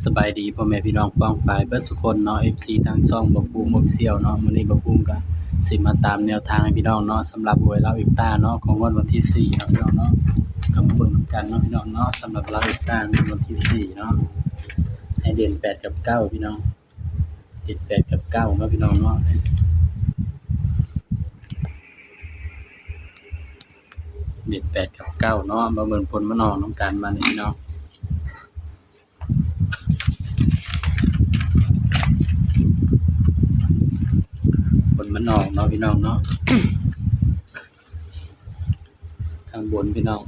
สบายดีพ่อแม่พี่น้องป้องปายเบิดสุคนเนาะ FC ทางช่องบ่ปูม Official เนาะมื้อนี้บ่ปูมก็สิมาตามแนวทางให้พี่น้องเนาะสำหรับหวยลาวอีกตาเนาะของงวดวันที่4เนาะพี่น้องเนาะก็มาเบิ่งนำกันเนาะพี่น้องเนาะสำหรับลาวอีกตางวดวันที่4เนาะให้เด่น8กับ9พี่น้องเด่น8กับ9เนาะพี่น้องเนาะเด่น8กับ9เนาะมาเบิ่งผลมันออกนำกันมานี่พี่น้องผลมันออกเนาะพี่น้องเนาะ ข้างบนพี่น้อง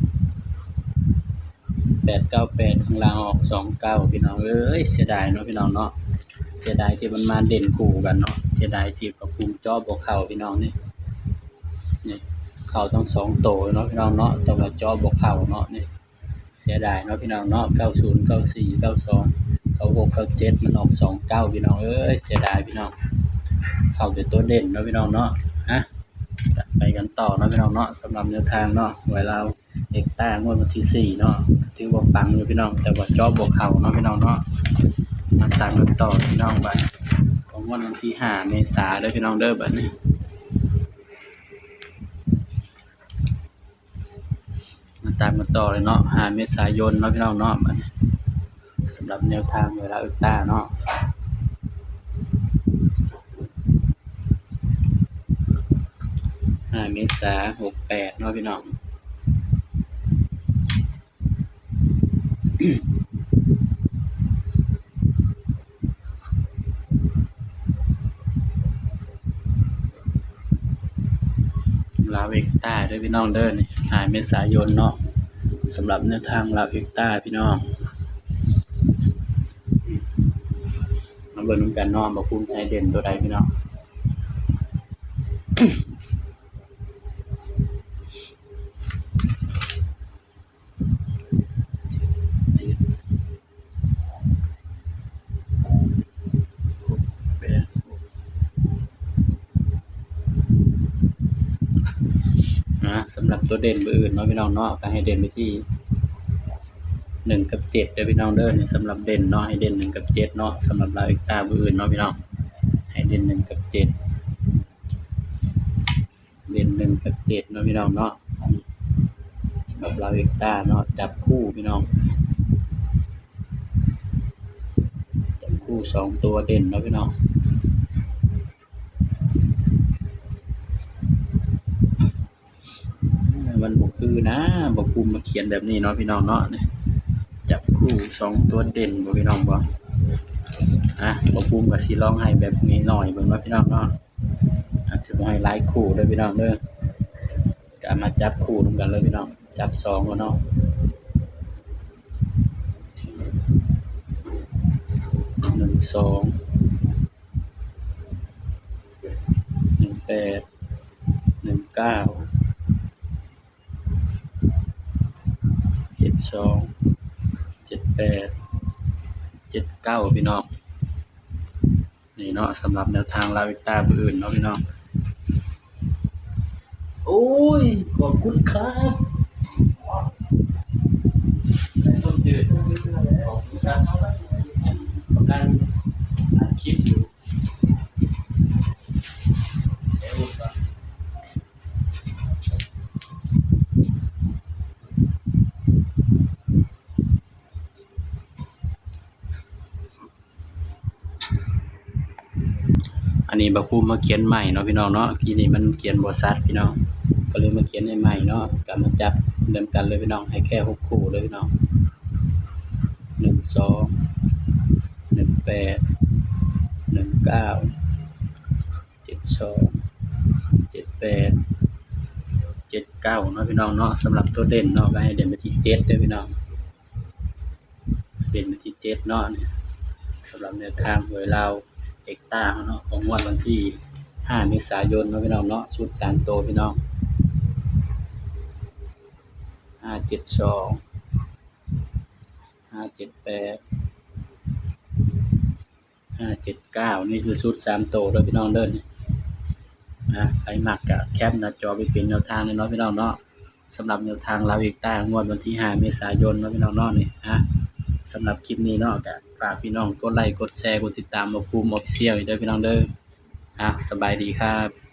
898ข้างล่างออก29พี่น้องเอ้ยเสียดายเนาะพี่น้องเนาะเสียดายที่มันมาเด่นคู่กันเนาะเสียดายที่กับภูมิจอบ่เข้าพี่น้องนี่เข้าทั้ง2โตเนาะพี่น้องเนาะแต่ว่าจอบ่เข้าเนาะนี่เสียดายเนาะพี่น้องเนาะ90 94 92 96 97มันออก29พี่น้องเอ้ยเสียดายพี่น้องเข้าแต่ตัวเด่นเนาะพี่น้องเนาะไปกันต่อเนาะพี่น้องเนาะสำหรับแนวทางเนาะหวยลาวเอกต้างวดวันที่4เนาะถือว่าปังอยู่พี่น้องแต่ว่าจอบ่เข้าเนาะพี่น้องเนาะมาตามกันต่อพี่น้องบัดของงวดวันที่5เมษายนเด้อพี่น้องเด้อบัดนี้มาตามกันต่อเลยเนาะ5เมษายนเนาะพี่น้องเนาะบัดนี้สำหรับแนวทางหวยลาวเอกต้าเนาะ5เมษายน68เนาะพี่น้องลาวเอกต้าเด้อพี่น้องเด้อนี่5เมษายนเนาะสำหรับแนวทางลาวเอกต้าพี่น้องมาเบิ่งนำกันเนาะบ่ภูมิใจเด่นตัวใดพี่น้องสำหรับตัวเด่นเบอร์อื่นเนาะพี่น้องเนาะก็ให้เด่นไปที่1กับ7เด้อพี่น้องเด้อนี่สำหรับเด่นเนาะให้เด่น1กับ7เนาะสำหรับลาวเอกต้าเบอร์อื่นเนาะพี่น้องให้เด่น1กับ7เด่น1กับ7เนาะพี่น้องเนาะสำหรับลาวเอกต้าเนาะจับคู่พี่น้องจับคู่2ตัวเด่นเนาะพี่น้องมันบ่คือนะบ่ภูมิมาเขียนแบบนี้เนาะพี่น้องเนาะนี่จับคู่2ตัวเด่นบ่พี่น้องบ่บ่ภูมิก็สิลองให้แบบนี้หน่อยเบิ่งเนาะพี่น้องเนาะสิบ่ให้หลายคู่เด้อพี่น้องเด้อก็มาจับคู่นำกันเลยพี่น้องจับ2แล้วเนาะ1 2 1 8 1 9 7 2 7 8 7 9พี่น้องนี่เนาะสำหรับแนวทางลาวเอกต้าเบอร์อื่นเนาะพี่น้องโอ้ยขอบคุณครับต้มจืดขอบคุณครับกำลังอัดคลิปอยู่อันนี้บ่ภูมิมาเขียนใหม่เนาะพี่น้องเนาะทีนี้มันเขียนบ่ชัดพี่น้องก็เลยมาเขียนให้ใหม่เนาะก็มาจับเริ่มกันเลยพี่น้องให้แค่6คู่เลยพี่น้อง1 2 1 8 1 9 7 2 7 8 7 9เนาะพี่น้องเนาะสำหรับตัวเด่นเนาะก็ให้เด่นไปที่7เด้อพี่น้องเด่นไปที่7เนาะนี่สำหรับแนวทางหวยลาวเอกต้าเนาะของงวดวันที่5เมษายนเนาะพี่น้องเนาะชุด3ตัวพี่น้อง572 578 579นี่คือชุด3ตัวเด้อพี่น้องเด้อนี่ใครมักก็แคปหน้าจอไปเป็นแนวทางเนาะพี่น้องเนาะสำหรับแนวทางลาวเอกต้างวดวันที่5เมษายนเนาะพี่น้องเนาะนี่สำหรับคลิปนี้เนาะก็ฝ ากพี่น้องกดไลค์กดแชร์กดติดตามบ่ภูมิ Official อีกเด้อพี่น้องเด้อสบายดีครับ